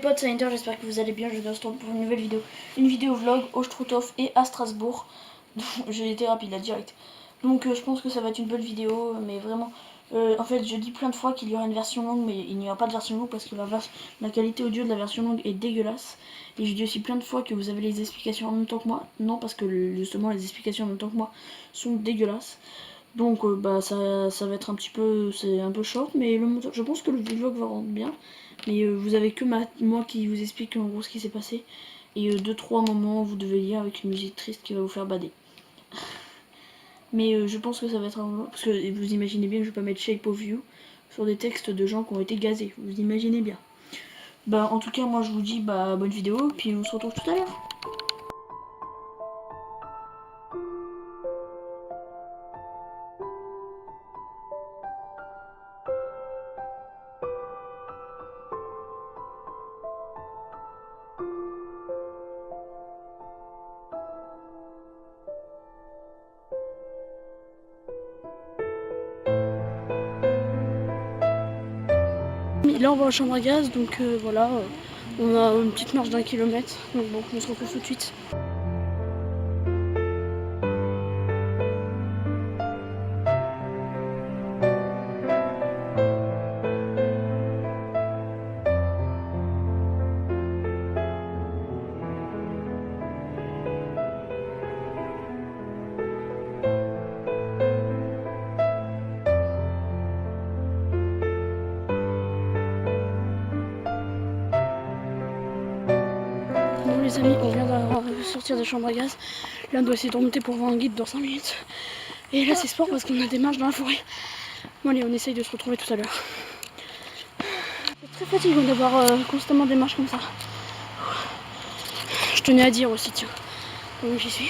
potes, c'est Inter, j'espère que vous allez bien. Je viens pour une nouvelle vidéo. Une vidéo vlog au Struthof et à Strasbourg. J'ai été rapide là, direct. Donc je pense que ça va être une bonne vidéo, mais vraiment... en fait, je dis plein de fois qu'il y aura une version longue, mais il n'y aura pas de version longue parce que la qualité audio de la version longue est dégueulasse. Et je dis aussi plein de fois que vous avez les explications en même temps que moi. Non, parce que justement, les explications en même temps que moi sont dégueulasses. Donc ça va être un petit peu, c'est un peu short, mais je pense que le vlog va rendre bien. Mais vous avez que moi qui vous explique en gros ce qui s'est passé. Et 2-3 moments vous devez lire avec une musique triste qui va vous faire bader. Mais je pense que ça va être un... Parce que vous imaginez bien que je vais pas mettre Shape of You sur des textes de gens qui ont été gazés. Vous imaginez bien. Bah en tout cas moi je vous dis bonne vidéo, puis on se retrouve tout à l'heure. Là on va en chambre à gaz, donc voilà, on a une petite marche d'1 kilomètre, donc bon, on se retrouve tout de suite. Bon les amis, on vient de sortir de chambre à gaz. Là on doit essayer de remonter pour voir un guide dans 5 minutes. Et là c'est sport parce qu'on a des marches dans la forêt. Bon allez, on essaye de se retrouver tout à l'heure. C'est très fatigant d'avoir constamment des marches comme ça. Je tenais à dire aussi, tiens, comme j'y suis.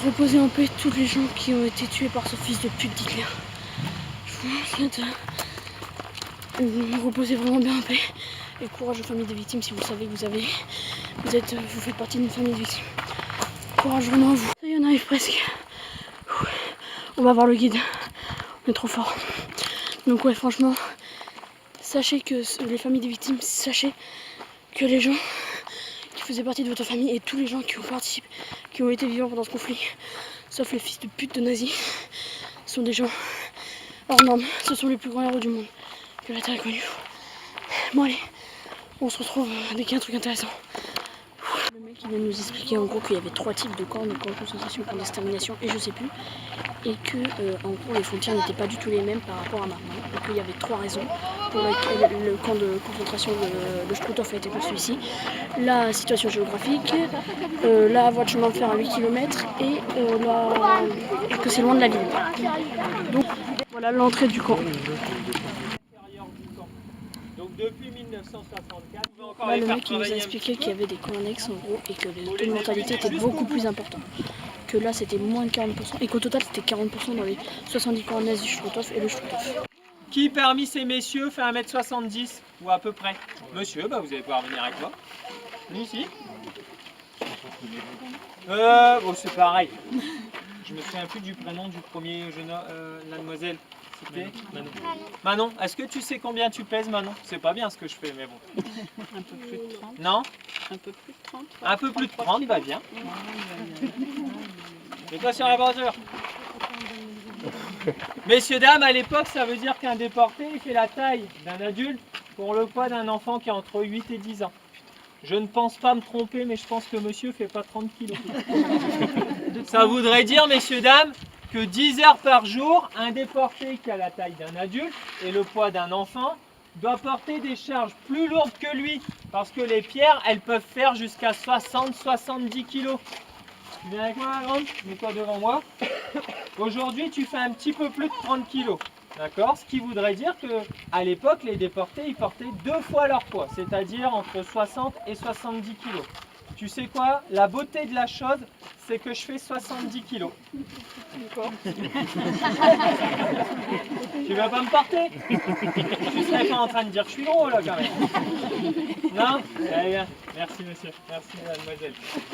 Reposez en paix tous les gens qui ont été tués par ce fils de pute d'Hitler. Je vous souhaite reposez vraiment bien en paix. Et courage aux familles des victimes si vous savez que vous faites partie d'une famille de victimes. Courage vraiment à vous. Ça y est, on arrive presque. On va voir le guide. On est trop fort. Donc ouais, franchement, sachez que les familles des victimes, sachez que les gens qui faisaient partie de votre famille et tous les gens qui ont participé, qui ont été vivants pendant ce conflit, sauf les fils de pute de nazis, sont des gens hors normes. Ce sont les plus grands héros du monde que la Terre ait connu. Bon allez, on se retrouve dès qu'il y a un truc intéressant. Le mec il vient de nous expliquer en gros qu'il y avait 3 types de camps, de concentration, camps d'extermination et je sais plus. Et que en gros les frontières n'étaient pas du tout les mêmes par rapport à maintenant. Et qu'il y avait 3 raisons pour lesquelles le camp de concentration de Struthof a été construit ici. La situation géographique, la voie de chemin de fer à 8 km et que c'est loin de la ville. Donc voilà l'entrée du camp. Donc depuis 1964, là, le mec il nous a expliqué qu'il y avait des camps annexes en gros et que le taux de mortalité était beaucoup plus important. Que là c'était moins de 40% et qu'au total c'était 40% dans les 70 camps annexes du Struthof et le Struthof. Qui parmi ces messieurs fait 1m70 ou à peu près? Monsieur, vous allez pouvoir venir avec moi. Ici. Bon c'est pareil. Je me souviens plus du prénom du premier jeune la demoiselle. C'était Manon. Manon, est-ce que tu sais combien tu pèses, Manon? C'est pas bien ce que je fais, mais bon. Un peu plus de 30. Non? Un peu plus de 30. Un peu plus de 30, bah bien. Et toi sur la bordure. Messieurs, dames, à l'époque, ça veut dire qu'un déporté il fait la taille d'un adulte pour le poids d'un enfant qui a entre 8 et 10 ans. Je ne pense pas me tromper, mais je pense que monsieur fait pas 30 kilos. Ça voudrait dire, messieurs, dames, que 10 heures par jour, un déporté qui a la taille d'un adulte et le poids d'un enfant doit porter des charges plus lourdes que lui. Parce que les pierres, elles peuvent faire jusqu'à 60-70 kilos. Tu viens avec moi, ma grande? Mets-toi devant moi. Aujourd'hui, tu fais un petit peu plus de 30 kilos. D'accord? Ce qui voudrait dire qu'à l'époque, les déportés, ils portaient 2 fois leur poids, c'est-à-dire entre 60 et 70 kilos. Tu sais quoi? La beauté de la chose, c'est que je fais 70 kilos. D'accord? Tu vas pas me porter? Tu serais pas en train de dire que je suis gros là quand même. Non? Très bien. Merci monsieur. Merci mademoiselle.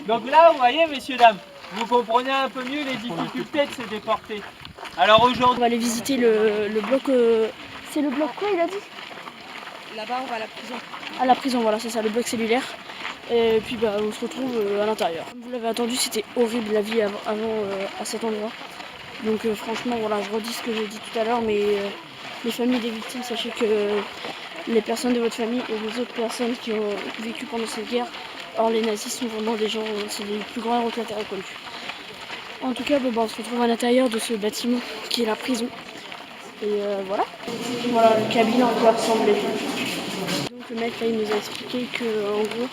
Donc là, vous voyez messieurs, dames, vous comprenez un peu mieux les difficultés de ces déportés. Alors aujourd'hui, on va aller visiter le bloc. C'est le bloc quoi il a dit? Là-bas, on va à la prison. À la prison, voilà, c'est ça, le bloc cellulaire. Et puis bah, on se retrouve à l'intérieur. Comme vous l'avez entendu, c'était horrible la vie avant à cet endroit. Donc franchement, voilà, je redis ce que j'ai dit tout à l'heure, mais les familles des victimes, sachez que les personnes de votre famille et les autres personnes qui ont vécu pendant cette guerre, alors les nazis sont vraiment des gens, c'est les plus grands héros que la Terre ait connus. En tout cas, on se retrouve à l'intérieur de ce bâtiment qui est la prison. Et voilà. Voilà le cabinet en quoi ressemblait. Donc le mec là, il nous a expliqué que en gros,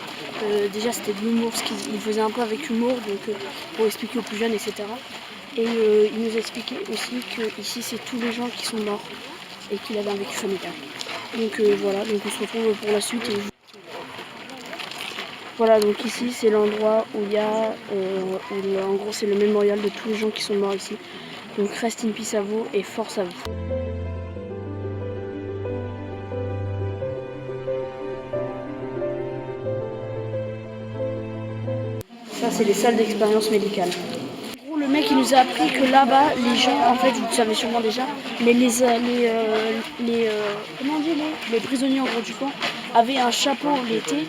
déjà c'était de l'humour, ce qu'il faisait un peu avec humour, donc pour expliquer aux plus jeunes, etc. Et il nous a expliqué aussi que ici c'est tous les gens qui sont morts et qu'il avait un vécu familial. Donc voilà, donc on se retrouve pour la suite. Voilà, donc ici c'est l'endroit où il y a, en gros c'est le mémorial de tous les gens qui sont morts ici. Donc rest in peace à vous et force à vous. Ça c'est les salles d'expérience médicale. En gros, le mec il nous a appris que là-bas les gens, en fait vous le savez sûrement déjà, mais comment on dit, les prisonniers en gros du camp avaient un chapeau l'été,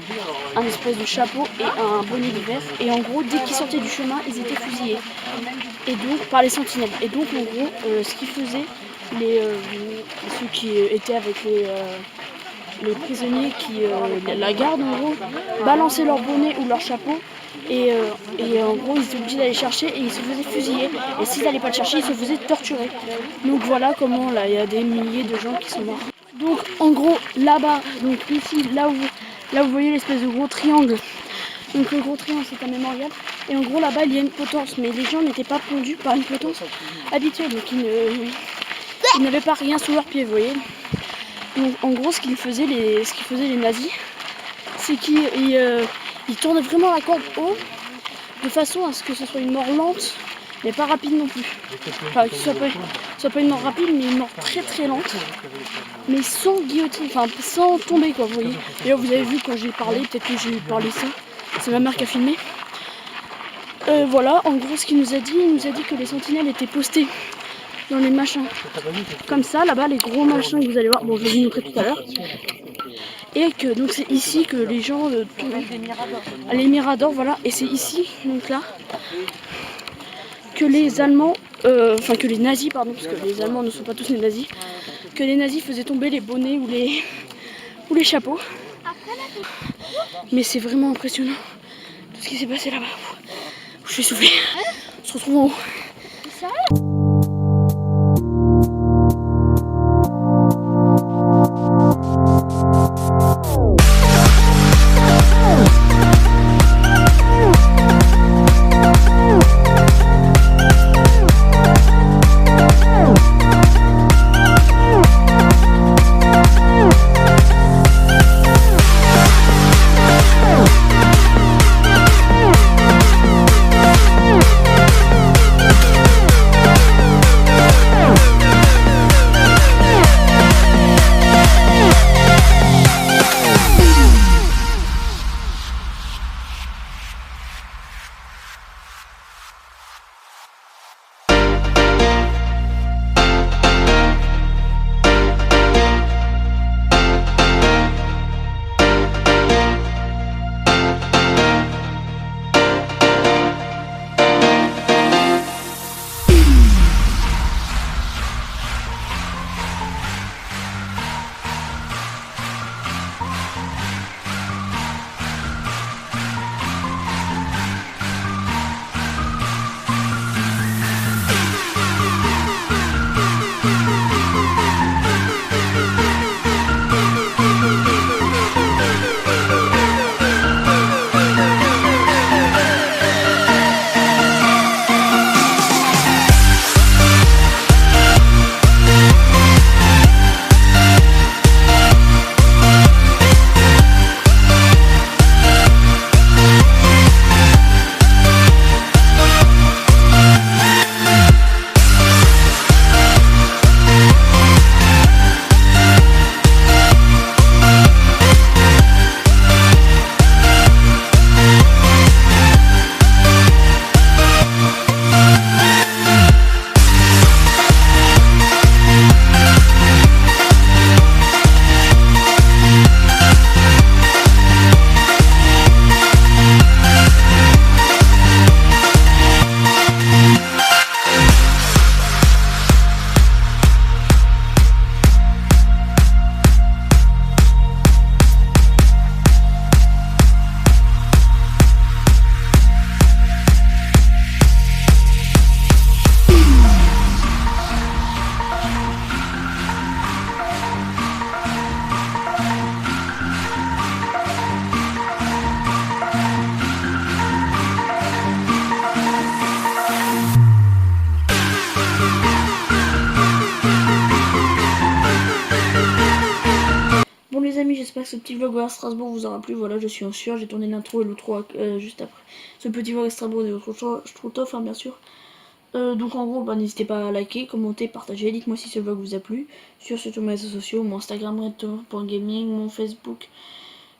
un espèce de chapeau et un bonnet d'hiver. Et en gros dès qu'ils sortaient du chemin ils étaient fusillés. Et donc par les sentinelles. Et donc en gros ce qu'ils faisaient, ceux qui étaient avec les prisonniers la garde en gros, balançaient leur bonnet ou leur chapeau. Et en gros, ils étaient obligés d'aller chercher et ils se faisaient fusiller. Et s'ils n'allaient pas le chercher, ils se faisaient torturer. Donc voilà comment là, il y a des milliers de gens qui sont morts. Donc en gros, là-bas, donc ici, là où vous voyez l'espèce de gros triangle. Donc le gros triangle, c'est un mémorial. Et en gros, là-bas, il y a une potence. Mais les gens n'étaient pas pondus par une potence habituelle. Donc ils n'avaient pas rien sous leurs pieds, vous voyez. Donc en gros, ce qu'ils faisaient les nazis, c'est qu'ils tournaient vraiment la corde haut, de façon à ce que ce soit une mort lente, mais pas rapide non plus. Enfin, que ce soit pas une mort rapide, mais une mort très très lente, mais sans guillotine, enfin sans tomber quoi, vous voyez. Et là, vous avez vu quand j'ai parlé, peut-être que j'ai parlé ça, c'est ma mère qui a filmé. Voilà, en gros ce qu'il nous a dit, que les sentinelles étaient postées dans les machins, comme ça, là-bas, les gros machins que vous allez voir, bon je vais vous montrer tout à l'heure. Et que donc c'est ici que les gens les miradors, voilà, et c'est ici, donc là, que les Allemands, que les nazis, pardon, parce que les Allemands ne sont pas tous les nazis, que les nazis faisaient tomber les bonnets ou les chapeaux. Mais c'est vraiment impressionnant tout ce qui s'est passé là-bas. Je suis soufflée. On se retrouve en haut. que ce petit vlog à Strasbourg vous aura plu. Voilà, je suis en sueur, j'ai tourné l'intro et l'outro juste après. Ce petit vlog à Strasbourg et l'outro, je trouve tof, hein, bien sûr. Donc en gros, bah, n'hésitez pas à liker, commenter, partager. Dites-moi si ce vlog vous a plu. Sur mes réseaux sociaux, mon Instagram Renter.gaming, mon Facebook,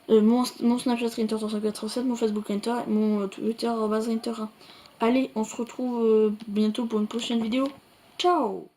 mon Snapchat Renter387, mon Facebook Renter, mon Twitter Renter1. Allez, on se retrouve bientôt pour une prochaine vidéo. Ciao!